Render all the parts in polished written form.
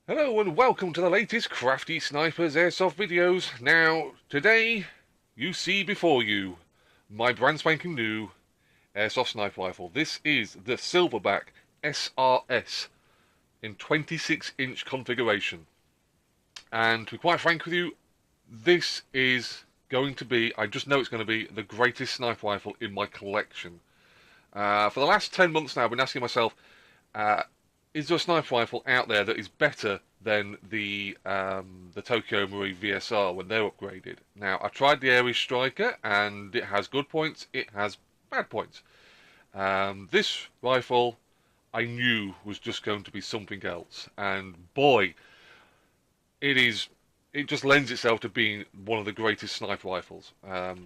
Hello and welcome to the latest CraftySniper's airsoft videos. Now, today you see before you my brand spanking new airsoft sniper rifle. This is the Silverback SRS in 26-inch configuration. And to be quite frank with you, this is going to be, I just know it's going to be the greatest sniper rifle in my collection. For the last 10 months now, I've been asking myself, is there a sniper rifle out there that is better than the Tokyo Marui VSR when they're upgraded? Now, I tried the Aries Striker, and it has good points, it has bad points. This rifle, I knew was just going to be something else, and boy, it just lends itself to being one of the greatest sniper rifles. A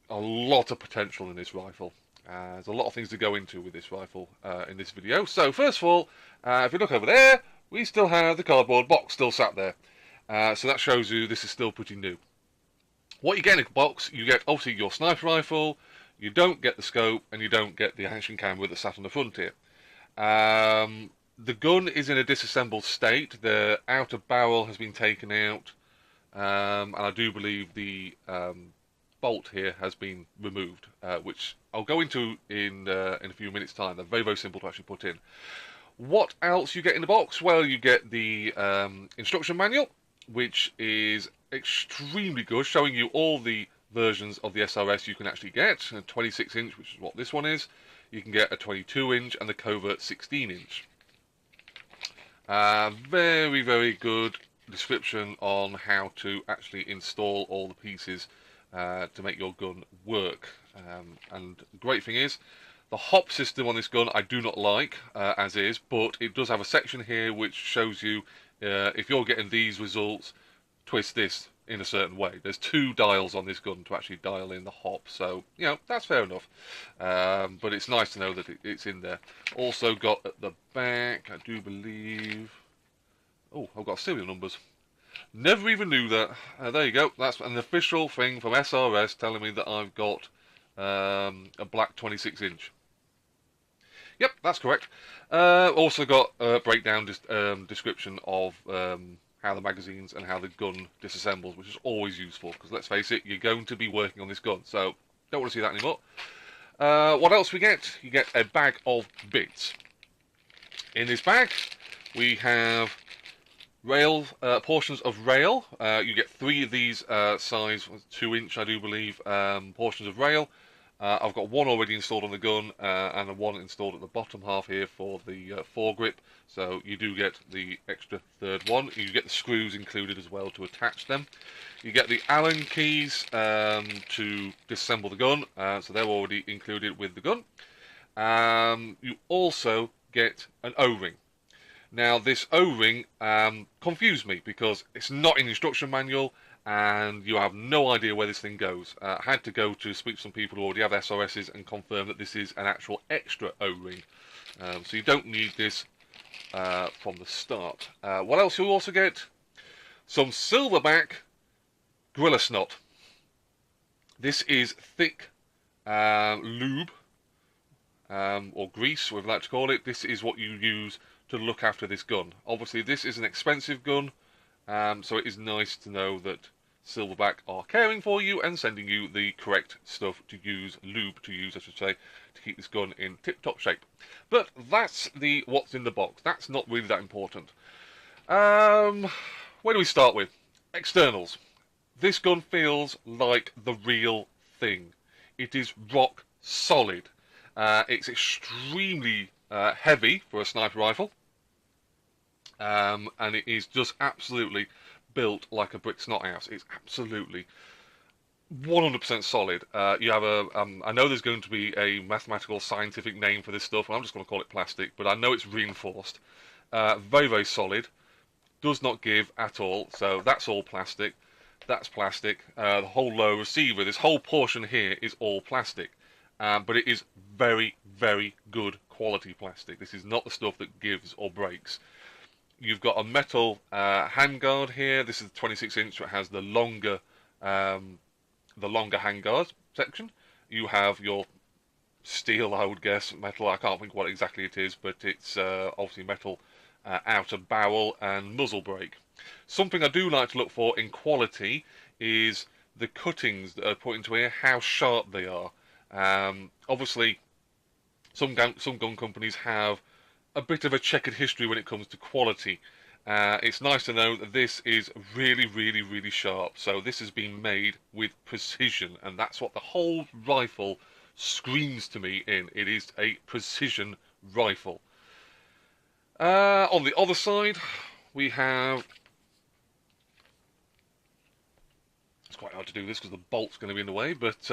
lot of potential in this rifle. There's a lot of things to go into with this rifle in this video. So first of all, if you look over there, we still have the cardboard box still sat there. So that shows you this is still pretty new. What you get in a box, you get obviously your sniper rifle, you don't get the scope, and you don't get the action camera that sat on the front here. The gun is in a disassembled state. The outer barrel has been taken out, and I do believe the bolt here has been removed, which I'll go into in a few minutes' time. They're very, very simple to actually put in. What else you get in the box? Well, you get the instruction manual, which is extremely good, showing you all the versions of the SRS you can actually get. A 26-inch, which is what this one is. You can get a 22-inch and the covert 16-inch. Very, very good description on how to actually install all the pieces to make your gun work. And the great thing is, the hop system on this gun I do not like as is, but it does have a section here which shows you if you're getting these results, twist this in a certain way. There's two dials on this gun to actually dial in the hop, so you know that's fair enough. But it's nice to know that it's in there. Also got at the back, I do believe. Oh, I've got serial numbers. Never even knew that. There you go. That's an official thing from SRS telling me that I've got a black 26-inch. Yep, that's correct. Also got a breakdown description of how the magazines and how the gun disassembles, which is always useful, because let's face it, you're going to be working on this gun, so don't want to see that anymore. What else we get? You get a bag of bits. In this bag, we have rail portions of rail. You get 3 of these size 2-inch, I do believe, portions of rail. I've got one already installed on the gun and one installed at the bottom half here for the foregrip, so you do get the extra third one. You get the screws included as well to attach them. You get the Allen keys to disassemble the gun, so they're already included with the gun. You also get an O-ring. Now this O-ring confused me because it's not in the instruction manual and you have no idea where this thing goes. I had to go to speak to some people who already have SRSs and confirm that this is an actual extra O-ring. So you don't need this from the start. What else you'll also get? Some Silverback Gorilla Snot. This is thick lube or grease, whatever you like to call it. This is what you use to look after this gun. Obviously this is an expensive gun, so it is nice to know that Silverback are caring for you and sending you the correct stuff to use, lube to use I should say, to keep this gun in tip-top shape. But that's what's in the box. That's not really that important. Where do we start with? Externals. This gun feels like the real thing. It is rock solid. It's extremely heavy for a sniper rifle. And it is just absolutely built like a brick snot house. It's absolutely 100% solid. You have I know there's going to be a mathematical scientific name for this stuff, and I'm just going to call it plastic, but I know it's reinforced. Very, very solid. Does not give at all, so that's all plastic. That's plastic. The whole low receiver, this whole portion here is all plastic. But it is very, very good quality plastic. This is not the stuff that gives or breaks. You've got a metal handguard here. This is the 26-inch, so it has the longer handguard section. You have your steel, I would guess, metal. I can't think what exactly it is, but it's obviously metal outer barrel and muzzle brake. Something I do like to look for in quality is the cuttings that are put into here, how sharp they are. Obviously, some gun companies have a bit of a checkered history when it comes to quality. It's nice to know that this is really, really, really sharp. So this has been made with precision, and that's what the whole rifle screams to me in. It is a precision rifle. On the other side, we have... It's quite hard to do this because the bolt's going to be in the way, but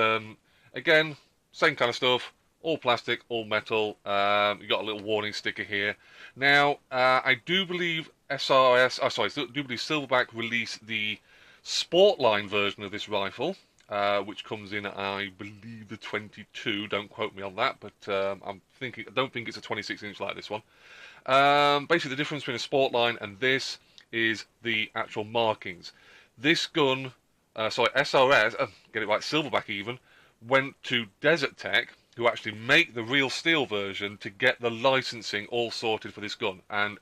again, same kind of stuff. All plastic, all metal. You've got a little warning sticker here. Now, I do believe SRS, I do believe Silverback released the Sportline version of this rifle, which comes in, I believe, the 22. Don't quote me on that, but I don't think it's a 26-inch like this one. Basically, the difference between a Sportline and this is the actual markings. This gun, SRS, get it right, Silverback even, went to Desert Tech, who actually make the real steel version, to get the licensing all sorted for this gun. And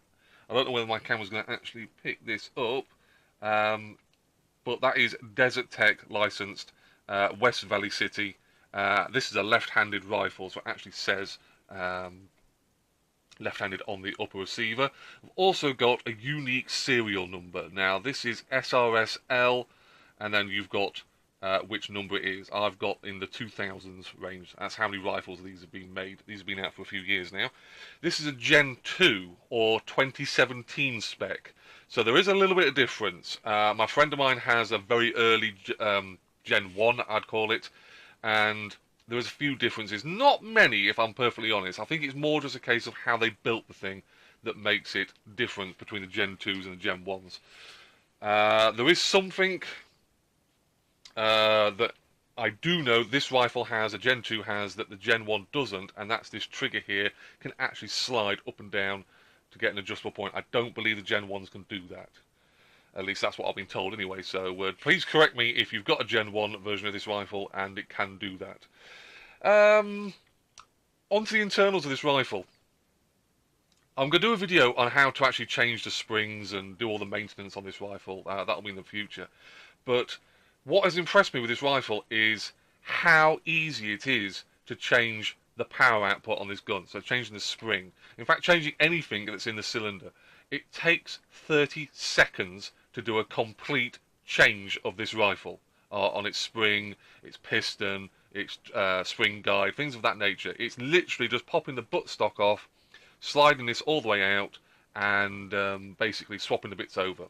I don't know whether my camera's going to actually pick this up, but that is Desert Tech licensed, West Valley City. This is a left-handed rifle, so it actually says left-handed on the upper receiver. We've also got a unique serial number. Now, this is SRSL, and then you've got which number it is. I've got in the 2000s range. That's how many rifles these have been made. These have been out for a few years now. This is a Gen 2 or 2017 spec. So there is a little bit of difference. My friend of mine has a very early Gen 1, I'd call it. And there is a few differences. Not many, if I'm perfectly honest. I think it's more just a case of how they built the thing that makes it different between the Gen 2s and the Gen 1s. There is something... that I do know this rifle has, a Gen 2 has, that the Gen 1 doesn't, and that's this trigger here can actually slide up and down to get an adjustable point. I don't believe the Gen 1s can do that. At least that's what I've been told anyway, so please correct me if you've got a Gen 1 version of this rifle and it can do that. Onto the internals of this rifle. I'm going to do a video on how to actually change the springs and do all the maintenance on this rifle. That'll be in the future. But what has impressed me with this rifle is how easy it is to change the power output on this gun. So changing the spring. In fact, changing anything that's in the cylinder. It takes 30 seconds to do a complete change of this rifle. On its spring, its piston, its spring guide, things of that nature. It's literally just popping the buttstock off, sliding this all the way out, and basically swapping the bits over.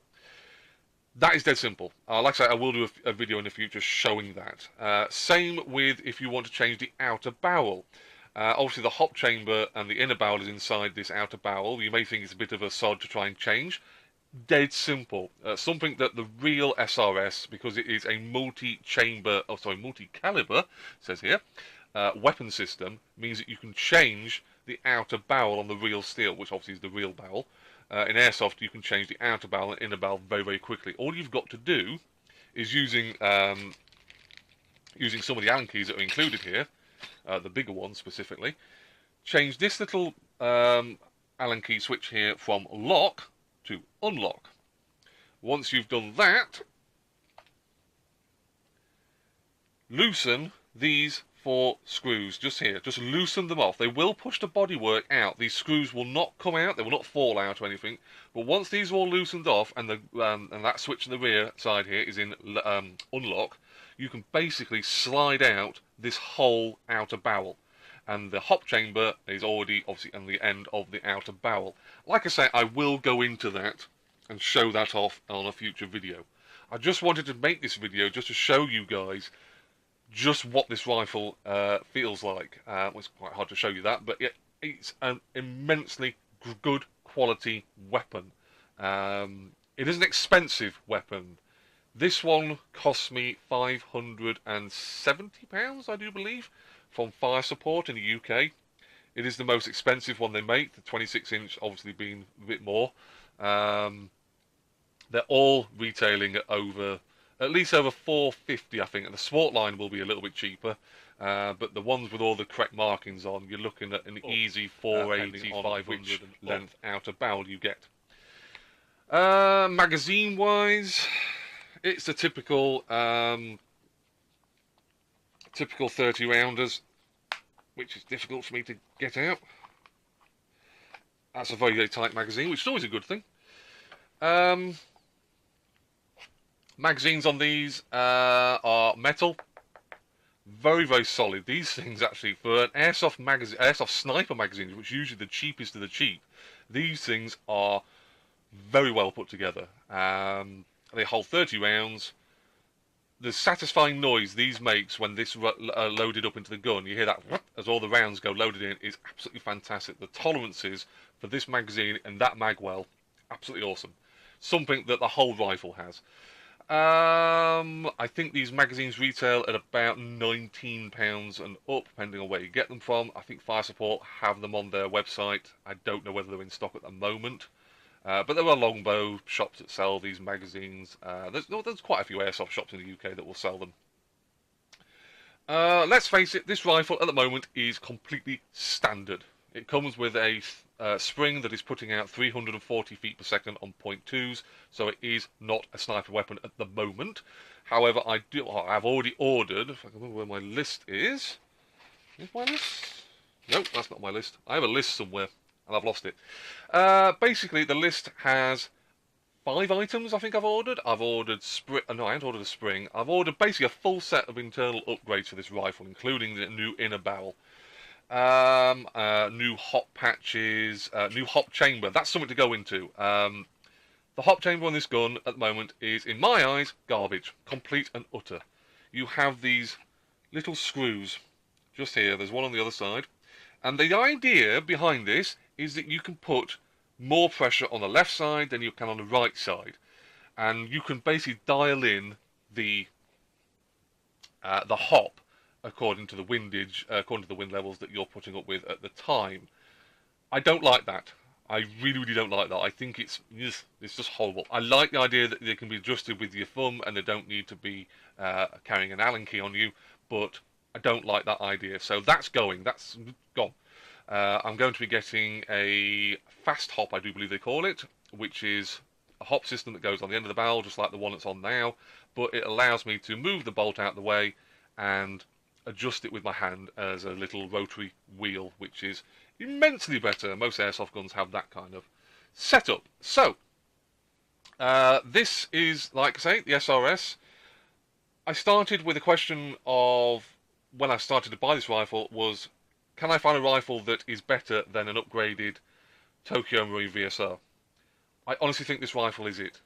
That is dead simple. Like I say, I will do a video in the future showing that. Same with if you want to change the outer barrel. Obviously, the hop chamber and the inner barrel is inside this outer barrel. You may think it's a bit of a sod to try and change. Dead simple. Something that the real SRS, because it is a multi-caliber, it says here, weapon system, means that you can change the outer barrel on the real steel, which obviously is the real barrel. In airsoft, you can change the outer barrel and inner barrel very, very quickly. All you've got to do is using some of the Allen keys that are included here, the bigger ones specifically, change this little Allen key switch here from lock to unlock. Once you've done that, loosen these 4 screws just here. Just loosen them off. They will push the bodywork out. These screws will not come out. They will not fall out or anything. But once these are all loosened off and that switch in the rear side here is in unlock, you can basically slide out this whole outer barrel. And the hop chamber is already obviously on the end of the outer barrel. Like I say, I will go into that and show that off on a future video. I just wanted to make this video just to show you guys just what this rifle feels like. It's quite hard to show you that, but it's an immensely good quality weapon. It is an expensive weapon. This one cost me £570, I do believe, from Fire Support in the UK. It is the most expensive one they make, the 26-inch obviously being a bit more. They're all retailing at least over $450, I think, and the Sportline will be a little bit cheaper. but the ones with all the correct markings on, you're looking at an easy 480, 500 length outer barrel you get. Magazine wise, it's the typical 30 rounders, which is difficult for me to get out. That's a very, very tight magazine, which is always a good thing. Magazines on these are metal, very, very solid. These things actually, for an airsoft sniper magazines, which are usually the cheapest of the cheap, these things are very well put together. They hold 30 rounds. The satisfying noise these makes when this loaded up into the gun, you hear that as all the rounds go loaded in, is absolutely fantastic. The tolerances for this magazine and that magwell, absolutely awesome. Something that the whole rifle has. I think these magazines retail at about £19 and up, depending on where you get them from. I think Fire Support have them on their website. I don't know whether they're in stock at the moment. But there are longbow shops that sell these magazines. There's quite a few airsoft shops in the UK that will sell them. Let's face it, this rifle at the moment is completely standard. It comes with a spring that is putting out 340 feet per second on .2s, so it is not a sniper weapon at the moment. However, I've already ordered, if I can remember where my list is. Is my list? Nope, that's not my list. I have a list somewhere, and I've lost it. Basically, the list has 5 items I think I've ordered. I've ordered no, I haven't ordered a spring. I've ordered basically a full set of internal upgrades for this rifle, including the new inner barrel. New hop patches, new hop chamber. That's something to go into. The hop chamber on this gun at the moment is, in my eyes, garbage. Complete and utter. You have these little screws just here. There's one on the other side. And the idea behind this is that you can put more pressure on the left side than you can on the right side. And you can basically dial in the hop according to the windage, according to the wind levels that you're putting up with at the time. I don't like that. I really, really don't like that. I think it's just horrible. I like the idea that they can be adjusted with your thumb and they don't need to be carrying an Allen key on you, but I don't like that idea. So that's going. That's gone. I'm going to be getting a fast hop, I do believe they call it, which is a hop system that goes on the end of the barrel, just like the one that's on now, but it allows me to move the bolt out of the way and adjust it with my hand as a little rotary wheel, which is immensely better. Most airsoft guns have that kind of setup. So, this is, like I say, the SRS. I started with a question of, when I started to buy this rifle, was, can I find a rifle that is better than an upgraded Tokyo Marine VSR? I honestly think this rifle is it.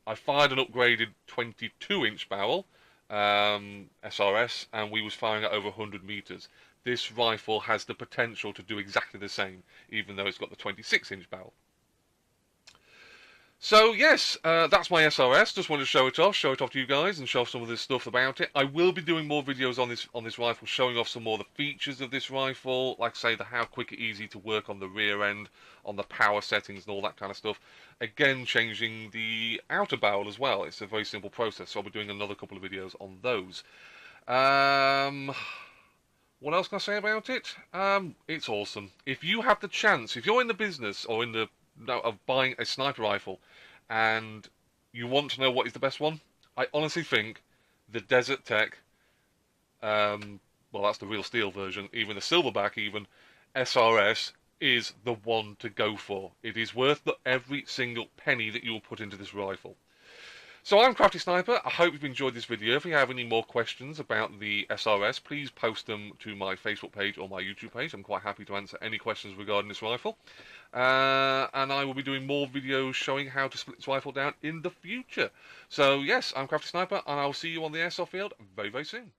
I fired an upgraded 22-inch barrel, SRS, and we was firing at over 100 meters. This rifle has the potential to do exactly the same, even though it's got the 26-inch barrel. So yes, that's my SRS. Just wanted to show it off to you guys, and show off some of this stuff about it. I will be doing more videos on this rifle, showing off some more of the features of this rifle, like I say, how quick and easy to work on the rear end, on the power settings and all that kind of stuff. Again, changing the outer barrel as well. It's a very simple process, so I'll be doing another couple of videos on those. What else can I say about it? It's awesome. If you have the chance, if you're in the business or in the of buying a sniper rifle and you want to know what is the best one, I honestly think the Desert Tech, well, that's the real steel version, even the Silverback SRS is the one to go for. It is worth every single penny that you will put into this rifle. So I'm CraftySniper. I hope you've enjoyed this video. If you have any more questions about the SRS, please post them to my Facebook page or my YouTube page. I'm quite happy to answer any questions regarding this rifle. And I will be doing more videos showing how to split this rifle down in the future. So yes, I'm CraftySniper, and I'll see you on the airsoft field very, very soon.